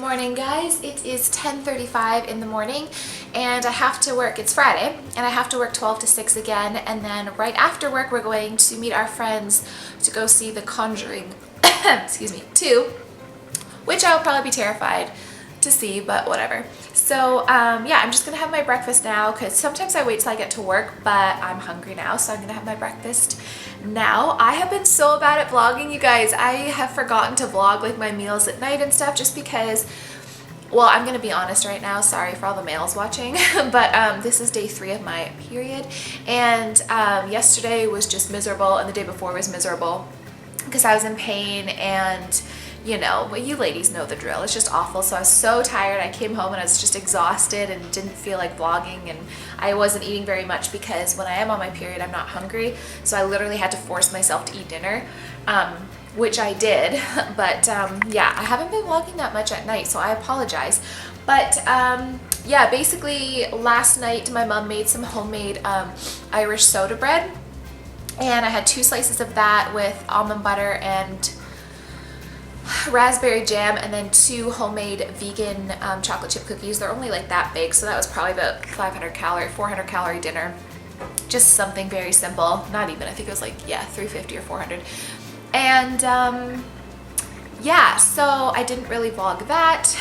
morning, guys. It is 10:35 in the morning and I have to work. It's Friday and I have to work 12 to 6 again, and then right after work we're going to meet our friends to go see The Conjuring excuse me, 2, which I'll probably be terrified to see, but whatever. So yeah, I'm just gonna have my breakfast now because sometimes I wait till I get to work, but I'm hungry now, so I'm gonna have my breakfast now. I have been so bad at vlogging, you guys. I have forgotten to vlog like my meals at night and stuff just because, well, I'm gonna be honest right now, sorry for all the males watching, but this is day 3 of my period, and yesterday was just miserable and the day before was miserable because I was in pain, and you know, well, you ladies know the drill. It's just awful. So I was so tired. I came home and I was just exhausted and didn't feel like vlogging, and I wasn't eating very much because when I am on my period, I'm not hungry. So I literally had to force myself to eat dinner, which I did. But yeah, I haven't been vlogging that much at night, so I apologize. But yeah, basically last night my mom made some homemade Irish soda bread, and I had 2 slices of that with almond butter and raspberry jam, and then 2 homemade vegan chocolate chip cookies. They're only like that big, so that was probably about 400 calorie dinner. Just something very simple. Not even, I think it was like, yeah, 350 or 400. And yeah, so I didn't really vlog that.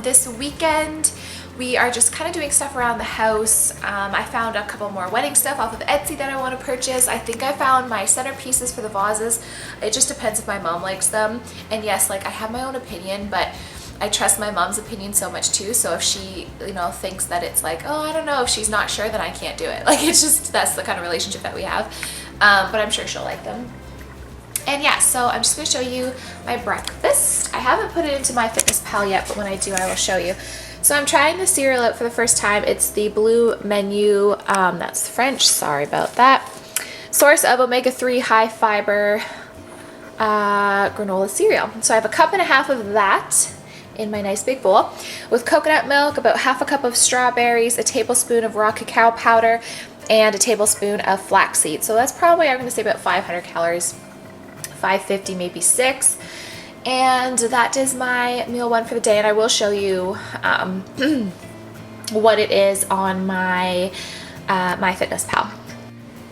This weekend we are just kind of doing stuff around the house. I found a couple more wedding stuff off of Etsy that I want to purchase. I think I found my centerpieces for the vases. It just depends if my mom likes them. And yes, like I have my own opinion, but I trust my mom's opinion so much too. So if she, you know, thinks that it's like, oh, I don't know, if she's not sure, then I can't do it. Like it's just, that's the kind of relationship that we have. But I'm sure she'll like them. And yeah, so I'm just going to show you my breakfast. I haven't put it into MyFitnessPal yet, but when I do, I will show you. So I'm trying the cereal out for the first time. It's the Blue Menu, that's French, sorry about that. Source of omega-3 high fiber granola cereal. So I have 1.5 cups of that in my nice big bowl with coconut milk, about 1/2 cup of strawberries, a tablespoon of raw cacao powder, and a tablespoon of flaxseed. So that's probably, I'm going to say about 500 calories, 550, maybe 6. And that is my meal 1 for the day, and I will show you what it is on my MyFitnessPal.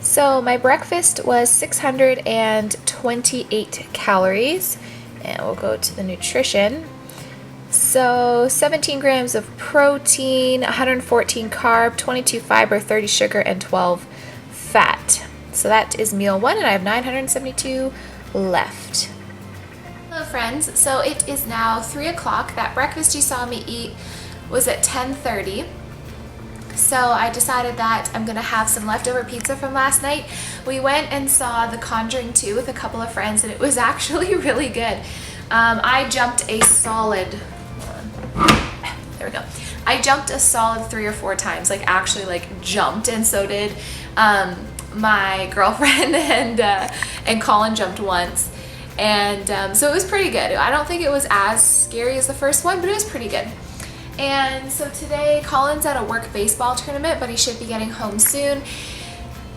So my breakfast was 628 calories, and we'll go to the nutrition. So 17 grams of protein, 114 carb, 22 fiber, 30 sugar, and 12 fat. So that is meal 1, and I have 972 left. Hello friends, so it is now 3 o'clock. That breakfast you saw me eat was at 10:30. So I decided that I'm gonna have some leftover pizza from last night. We went and saw The Conjuring 2 with a couple of friends, and it was actually really good. I jumped a solid, there we go. I jumped a solid 3 or 4 times, like actually like jumped, and so did my girlfriend, and Colin jumped once. And so it was pretty good. I don't think it was as scary as the first one, but it was pretty good. And so today Colin's at a work baseball tournament, but he should be getting home soon.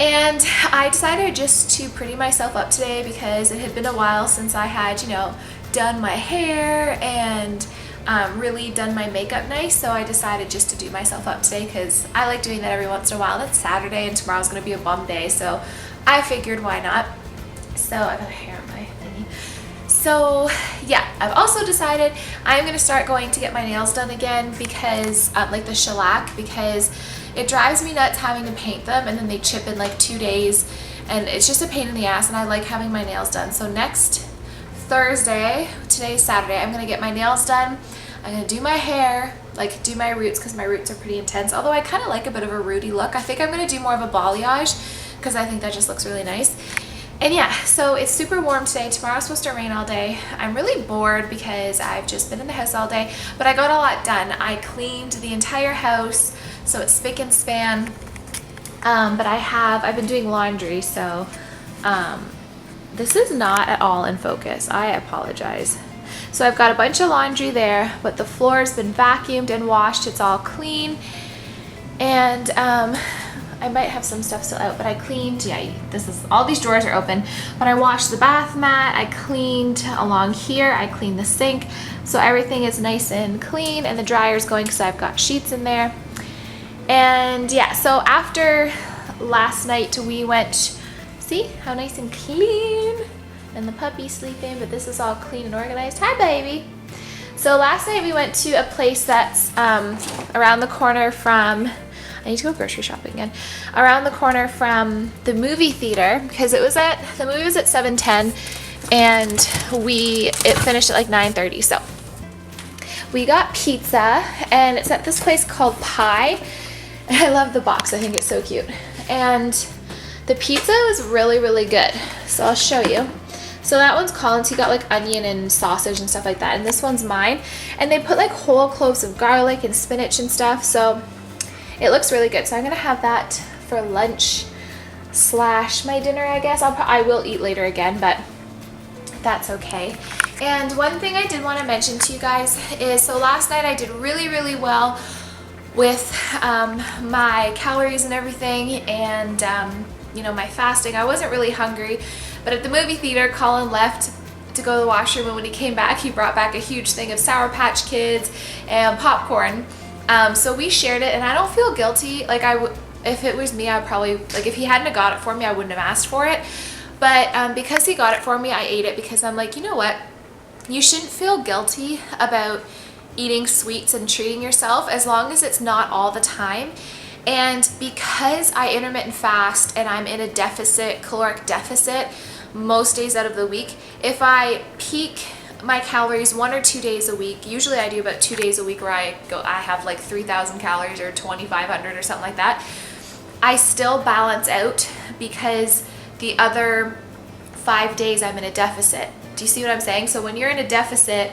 And I decided just to pretty myself up today because it had been a while since I had, you know, done my hair and really done my makeup nice. So I decided just to do myself up today because I like doing that every once in a while. It's Saturday and tomorrow's gonna be a bum day, so I figured why not. So I got hair on my thingy. So yeah, I've also decided I'm gonna start going to get my nails done again because like the shellac, because it drives me nuts having to paint them and then they chip in like 2 days, and it's just a pain in the ass, and I like having my nails done. So next Thursday, today's Saturday, I'm gonna get my nails done. I'm gonna do my hair, like do my roots because my roots are pretty intense, although I kind of like a bit of a rooty look. I think I'm gonna do more of a balayage because I think that just looks really nice. And yeah, so it's super warm today. Tomorrow's supposed to rain all day. I'm really bored because I've just been in the house all day, but I got a lot done. I cleaned the entire house, so it's spick and span. But I've been doing laundry, so this is not at all in focus. I apologize. So I've got a bunch of laundry there, but the floor's been vacuumed and washed. It's all clean. And I might have some stuff still out, but I cleaned, yeah, this is, all these drawers are open, but I washed the bath mat, I cleaned along here, I cleaned the sink, so everything is nice and clean, and the dryer's going because I've got sheets in there. And yeah, so after last night we went, see how nice and clean, and the puppy's sleeping, but this is all clean and organized. Hi, baby. So last night we went to a place that's around the corner from, I need to go grocery shopping again, around the corner from the movie theater, because the movie was at 7:10 and it finished at like 9:30. So we got pizza, and it's at this place called Pie. I love the box, I think it's so cute. And the pizza was really, really good. So I'll show you. So that one's Colin's, he got like onion and sausage and stuff like that, and this one's mine. And they put like whole cloves of garlic and spinach and stuff, so it looks really good. So I'm gonna have that for lunch / my dinner, I guess. I will eat later again, but that's okay. And one thing I did want to mention to you guys is, so last night I did really, really well with my calories and everything, and you know, my fasting. I wasn't really hungry, but at the movie theater, Colin left to go to the washroom, and when he came back, he brought back a huge thing of Sour Patch Kids and popcorn. So we shared it, and I don't feel guilty. Like, if it was me, I'd probably, like, if he hadn't have got it for me, I wouldn't have asked for it. But because he got it for me, I ate it, because I'm like, you know what? You shouldn't feel guilty about eating sweets and treating yourself, as long as it's not all the time. And because I intermittent fast and I'm in a caloric deficit most days out of the week, if I peak my calories 1 or 2 days a week, usually I do about 2 days a week where I have like 3,000 calories or 2,500 or something like that, I still balance out, because the other 5 days I'm in a deficit. Do you see what I'm saying? So when you're in a deficit,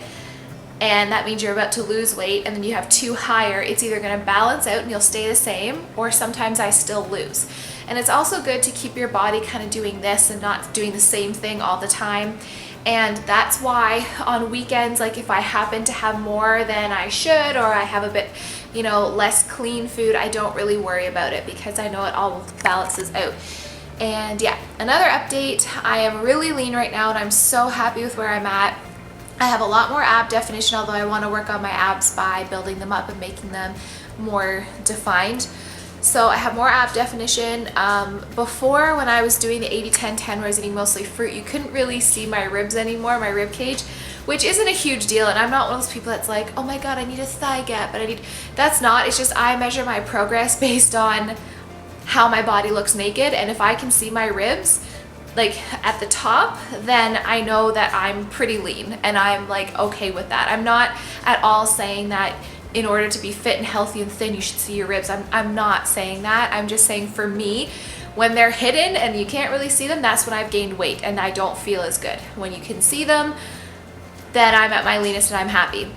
and that means you're about to lose weight, and then you have 2 higher, it's either going to balance out and you'll stay the same, or sometimes I still lose. And it's also good to keep your body kind of doing this and not doing the same thing all the time. And that's why on weekends, like if I happen to have more than I should, or I have a bit, you know, less clean food, I don't really worry about it, because I know it all balances out. And yeah, another update, I am really lean right now, and I'm so happy with where I'm at. I have a lot more ab definition, although I want to work on my abs by building them up and making them more defined. So I have more ab definition. Before, when I was doing the 80-10-10, where I was eating mostly fruit, you couldn't really see my ribs anymore, my rib cage, which isn't a huge deal. And I'm not one of those people that's like, oh my god, I need a thigh gap, but that's not. It's just I measure my progress based on how my body looks naked, and if I can see my ribs like at the top, then I know that I'm pretty lean, and I'm like okay with that. I'm not at all saying that in order to be fit and healthy and thin you should see your ribs. I'm not saying that. I'm just saying, for me, when they're hidden and you can't really see them, that's when I've gained weight and I don't feel as good. When you can see them, then I'm at my leanest and I'm happy.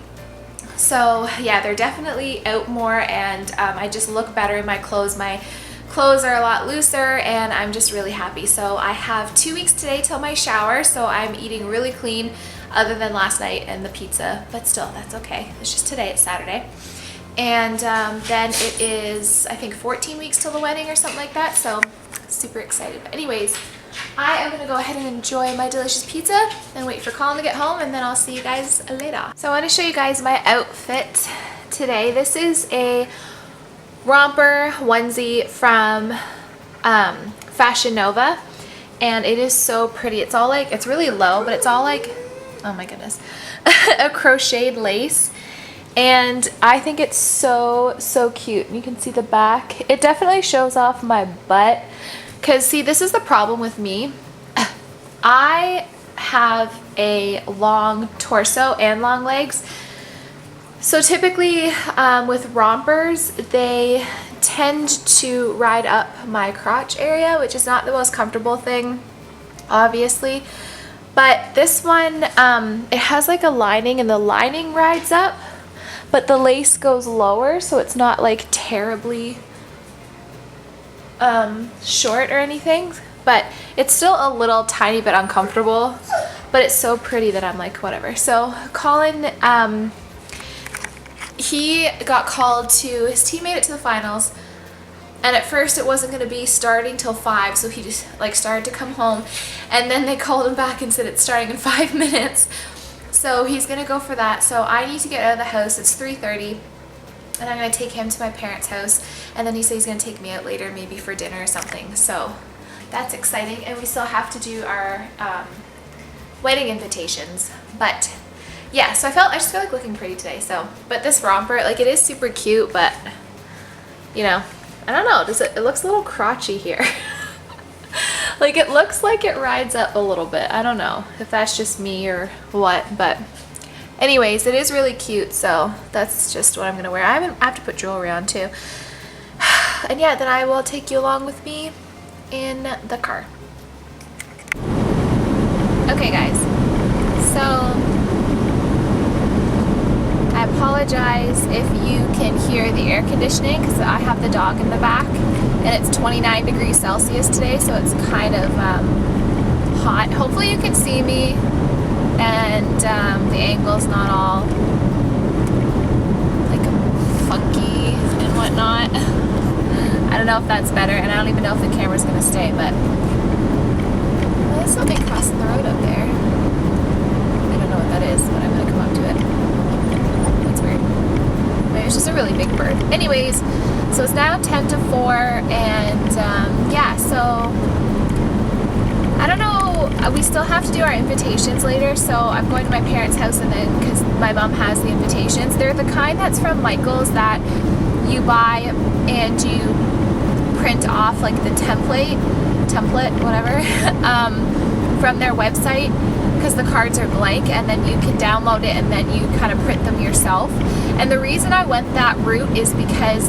So yeah, they're definitely out more, and I just look better in my clothes. My clothes are a lot looser, and I'm just really happy. So I have 2 weeks today till my shower, so I'm eating really clean, other than last night and the pizza, but still, that's okay. It's just today, it's Saturday. And then it is, I think, 14 weeks till the wedding or something like that, so super excited. But anyways, I am gonna go ahead and enjoy my delicious pizza and wait for Colin to get home, and then I'll see you guys later. So I want to show you guys my outfit today. This is a romper onesie from Fashion Nova, and it is so pretty. It's all like, it's really low, but it's all like, oh my goodness, a crocheted lace, and I think it's so cute. You can see the back. It definitely shows off my butt, because see, this is the problem with me. I have a long torso and long legs. So typically with rompers, they tend to ride up my crotch area, which is not the most comfortable thing, obviously. But this one, it has like a lining, and the lining rides up, but the lace goes lower, so it's not like terribly short or anything. But it's still a little tiny bit uncomfortable, but it's so pretty that I'm like, whatever. So Colin, he got called to, his team made it to the finals, And at first it wasn't going to be starting till 5, so he just like started to come home, and then they called him back and said it's starting in 5 minutes. So he's going to go for that. So I need to get out of the house. It's 3:30. And I'm going to take him to my parents' house, and then he said he's going to take me out later, maybe for dinner or something. So that's exciting. And we still have to do our wedding invitations. But yeah, so I just feel like looking pretty today. So, but this romper, like, it is super cute, but you know, I don't know. It looks a little crotchy here. Like, it looks like it rides up a little bit. I don't know if that's just me or what, but anyways, it is really cute, so that's just what I'm gonna wear. I have to put jewelry on too. And yeah, then I will take you along with me in the car. Okay guys, so I apologize if you can hear the air conditioning, because I have the dog in the back and it's 29 degrees Celsius today, so it's kind of hot. Hopefully you can see me and the angle's not all like funky and whatnot. I don't know if that's better, and I don't even know if the camera's gonna stay, but well, there's something crossing the road up there. I don't know what that is, but I'm gonna come up to it. That's weird. Maybe it's just a really big bird. Anyways, so it's now 10 to 4, and yeah, so I don't know, we still have to do our invitations later, so I'm going to my parents' house, and then, because my mom has the invitations. They're the kind that's from Michael's that you buy and you print off like the template, whatever, from their website, because the cards are blank, and then you can download it and then you kind of print them yourself. And the reason I went that route is because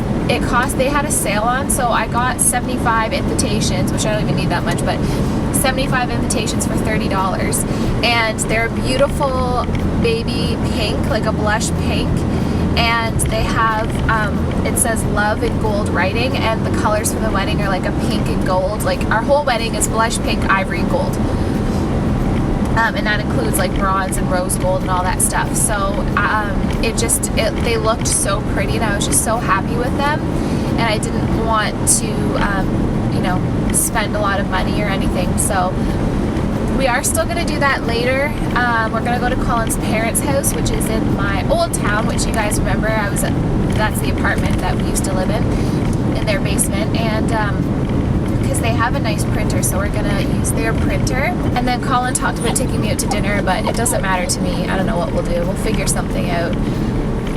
they had a sale on, so I got 75 invitations, which I don't even need that much, but 75 invitations for $30, and they're beautiful baby pink, like a blush pink, and they have it says love in gold writing, and the colors for the wedding are like a pink and gold. Like, our whole wedding is blush pink, ivory, and gold, and that includes like bronze and rose gold and all that stuff. So they looked so pretty, and I was just so happy with them, and I didn't want to you know, spend a lot of money or anything. So we are still going to do that later. We're going to go to Colin's parents' house, which is in my old town, which you guys remember that's the apartment that we used to live in their basement, and because they have a nice printer, so we're going to use their printer. And then Colin talked about taking me out to dinner, but it doesn't matter to me. I don't know what we'll do. We'll figure something out.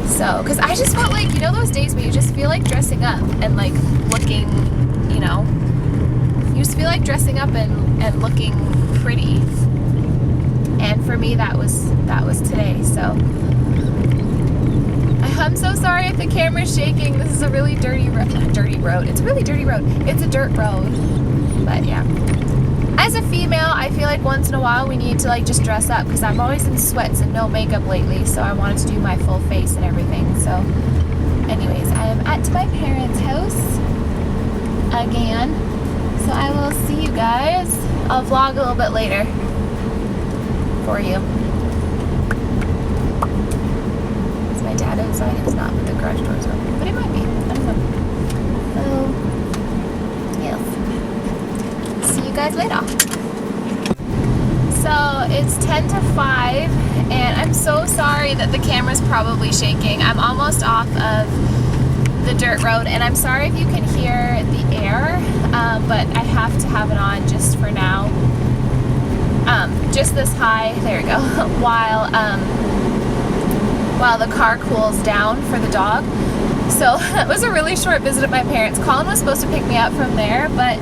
So, because I just felt like, you know, those days where you just feel like dressing up and like looking, you know, you just feel like dressing up and looking pretty. And for me, that was today. So I'm so sorry if the camera's shaking. This is a really dirty road. It's a really dirty road. It's a dirt road. But yeah. As a female, I feel like once in a while we need to like just dress up, because I'm always in sweats and no makeup lately, so I wanted to do my full face and everything. So anyways, I am at my parents' house again. So I will see you guys. I'll vlog a little bit later for you. Is my dad outside? It's not, but the garage door is open. But it might be. I don't know. So, yes. See you guys later. So it's 10 to 5, and I'm so sorry that the camera's probably shaking. I'm almost off of the dirt road, and I'm sorry if you can hear the air, but I have to have it on just for now. Just this high, there we go, while the car cools down for the dog. So it was a really short visit at my parents'. Colin was supposed to pick me up from there, but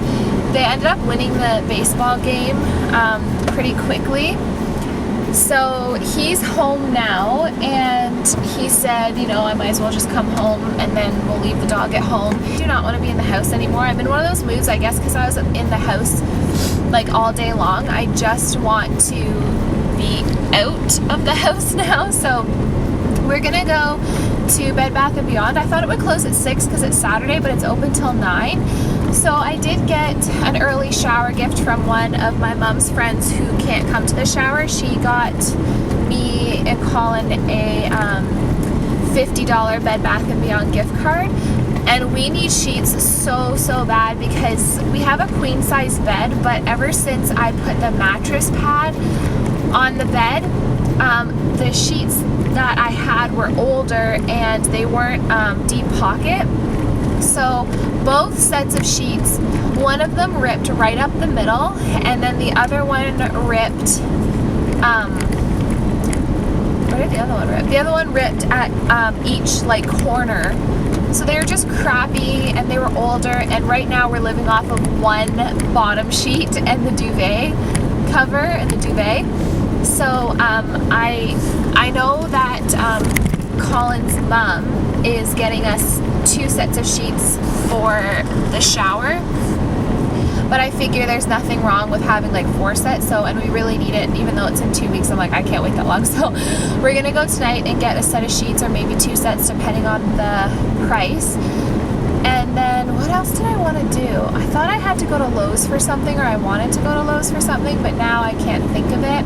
they ended up winning the baseball game pretty quickly. So he's home now, and he said, you know, I might as well just come home and then we'll leave the dog at home. I do not want to be in the house anymore. I'm in one of those moods, I guess, because I was in the house like all day long. I just want to be out of the house now. So we're gonna go to Bed Bath & Beyond. I thought it would close at 6 because it's Saturday, but it's open till 9. So I did get an early shower gift from one of my mom's friends who can't come to the shower. She got me and Colin a $50 Bed Bath & Beyond gift card. And we need sheets so bad because we have a queen size bed, but ever since I put the mattress pad on the bed, the sheets that I had were older and they weren't deep pocket. So both sets of sheets, one of them ripped right up the middle, and then the other one ripped, where did the other one rip? The other one ripped at each like corner. So they were just crappy and they were older, and right now we're living off of one bottom sheet and the duvet cover and the duvet. So I know that Colin's mom is getting us 2 sets of sheets for the shower, but I figure there's nothing wrong with having like 4 sets, and we really need it. Even though it's in 2 weeks, I'm like, I can't wait that long. So we're gonna go tonight and get a set of sheets, or maybe 2 sets depending on the price. And then what else did I want to do? I thought I had to go to Lowe's for something, or I wanted to go to Lowe's for something, but now I can't think of it.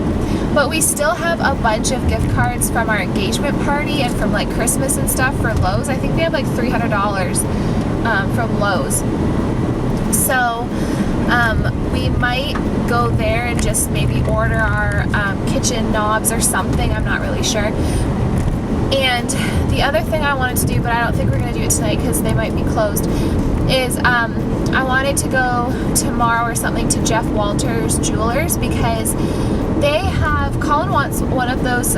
But we still have a bunch of gift cards from our engagement party and from like Christmas and stuff for Lowe's. I think we have like $300 from Lowe's. So we might go there and just maybe order our kitchen knobs or something. I'm not really sure. And the other thing I wanted to do, but I don't think we're going to do it tonight because they might be closed, is I wanted to go tomorrow or something to Jeff Walters Jewelers, because they have, Colin wants one of those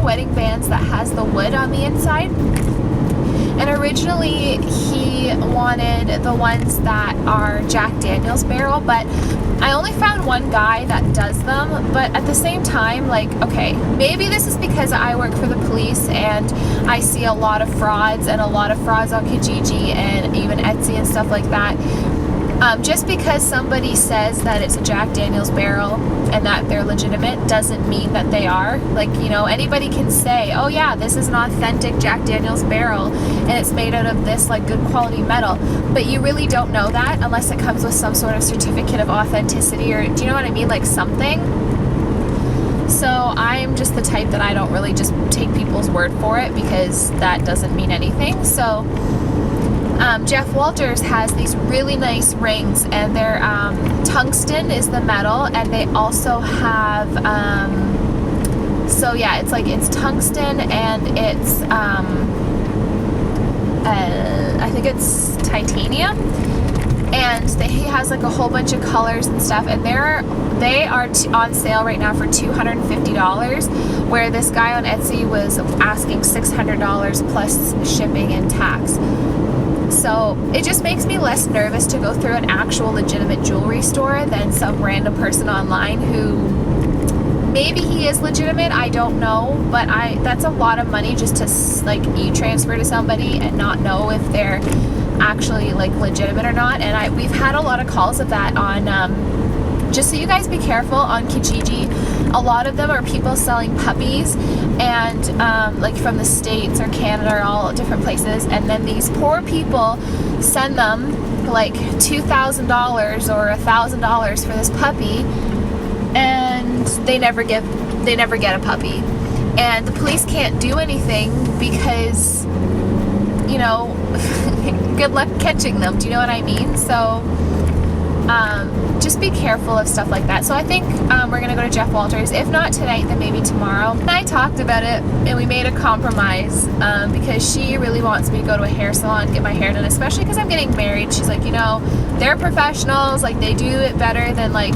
wedding bands that has the wood on the inside. And originally he wanted the ones that are Jack Daniel's barrel, but I only found one guy that does them. But at the same time, like, okay, maybe this is because I work for the police and I see a lot of frauds and a lot of frauds on Kijiji and even Etsy and stuff like that. Just because somebody says that it's a Jack Daniel's barrel and that they're legitimate doesn't mean that they are. Like, you know, anybody can say, oh yeah, this is an authentic Jack Daniel's barrel and it's made out of this like good quality metal. But you really don't know that unless it comes with some sort of certificate of authenticity, or do you know what I mean? Like something. So I'm just the type that I don't really just take people's word for it, because that doesn't mean anything. So Jeff Walters has these really nice rings, and they're tungsten is the metal, and they also have so yeah, it's tungsten and it's I think it's titanium, and he has like a whole bunch of colors and stuff, and they are on sale right now for $250, where this guy on Etsy was asking $600 plus shipping and tax. So it just makes me less nervous to go through an actual legitimate jewelry store than some random person online who maybe he is legitimate, I don't know, but that's a lot of money just to like e-transfer to somebody and not know if they're actually like legitimate or not. And we've had a lot of calls of that on just so you guys be careful on Kijiji. A lot of them are people selling puppies, and like from the States or Canada or all different places, and then these poor people send them like $2,000 or $1,000 for this puppy, and they never get a puppy, and the police can't do anything because, you know, good luck catching them. Do you know what I mean? So just be careful of stuff like that. So I think we're going to go to Jeff Walters. If not tonight, then maybe tomorrow. And I talked about it, and we made a compromise because she really wants me to go to a hair salon and get my hair done, especially because I'm getting married. She's like, you know, they're professionals. Like, they do it better than, like,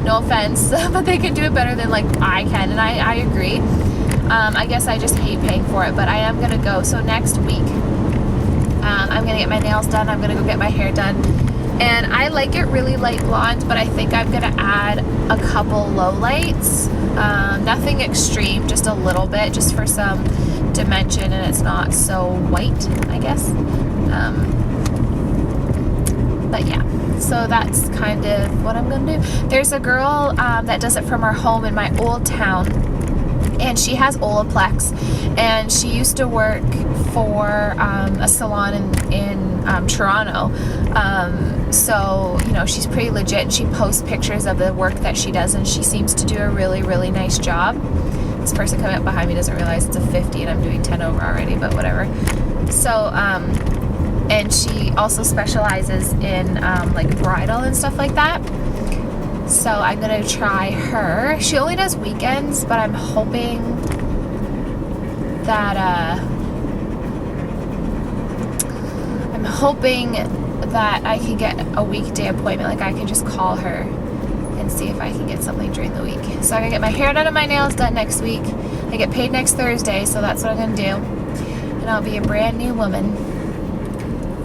no offense, but they can do it better than, like, I can. And I agree. I guess I just hate paying for it, but I am going to go. So next week, I'm going to get my nails done. I'm going to go get my hair done. And I like it really light blonde, but I think I'm going to add a couple low lights. Nothing extreme, just a little bit, just for some dimension, and it's not so white, I guess. But yeah, so that's kind of what I'm going to do. There's a girl that does it from her home in my old town, and she has Olaplex, and she used to work for a salon in Toronto. So, you know, she's pretty legit, and she posts pictures of the work that she does, and she seems to do a really, really nice job. This person coming up behind me doesn't realize it's a 50 and I'm doing 10 over already, but whatever. So, and she also specializes in like bridal and stuff like that. So I'm gonna try her. She only does weekends, but I'm hoping that I can get a weekday appointment. Like I can just call her and see if I can get something during the week. So I'm gonna get my hair done and my nails done next week. I get paid next Thursday, so that's what I'm gonna do. And I'll be a brand new woman.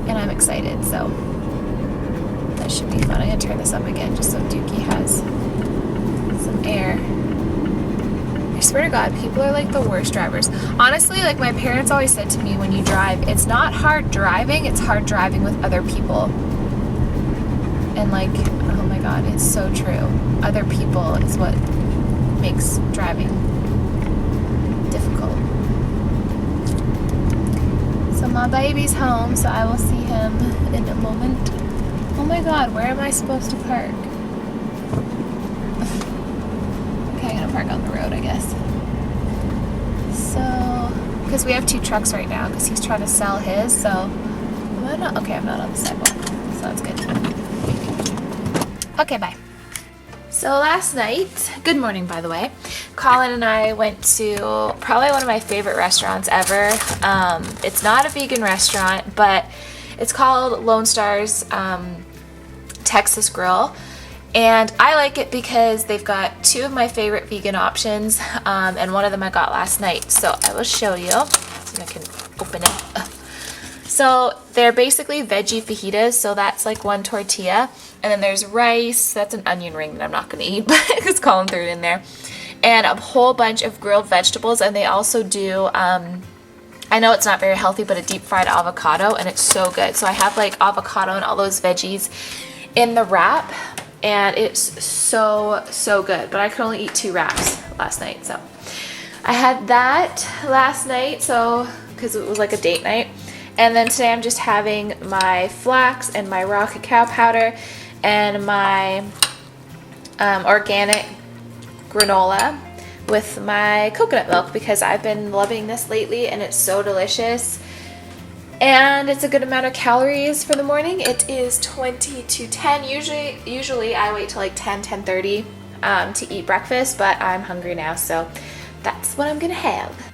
And I'm excited, so that should be fun. I'm gonna turn this up again just so Dookie has some air. I swear to God, people are like the worst drivers. Honestly, like my parents always said to me, when you drive, it's not hard driving, it's hard driving with other people. And like, oh my God, it's so true. Other people is what makes driving difficult. So my baby's home, so I will see him in a moment. Oh my God, where am I supposed to park? Okay, I'm gonna park on the road, I guess. So, because we have 2 trucks right now, because he's trying to sell his, so, am I not? Okay, I'm not on the sidewalk, so that's good. Okay, bye. So last night, good morning by the way, Colin and I went to probably one of my favorite restaurants ever. It's not a vegan restaurant, but it's called Lone Star's Texas Grill. And I like it because they've got 2 of my favorite vegan options, and one of them I got last night. So I will show you. So I can open it. So they're basically veggie fajitas, so that's like 1 tortilla. And then there's rice, that's an onion ring that I'm not going to eat, but because Colin threw it in there. And a whole bunch of grilled vegetables, and they also do, I know it's not very healthy, but a deep fried avocado, and it's so good. So I have like avocado and all those veggies in the wrap, and it's so, so good. But I could only eat 2 wraps last night, so. I had that last night, so, because it was like a date night. And then today I'm just having my flax and my raw cacao powder and my organic granola with my coconut milk, because I've been loving this lately and it's so delicious. And it's a good amount of calories for the morning. It is 20 to 10. Usually I wait till like 10:30 to eat breakfast, but I'm hungry now, so that's what I'm gonna have.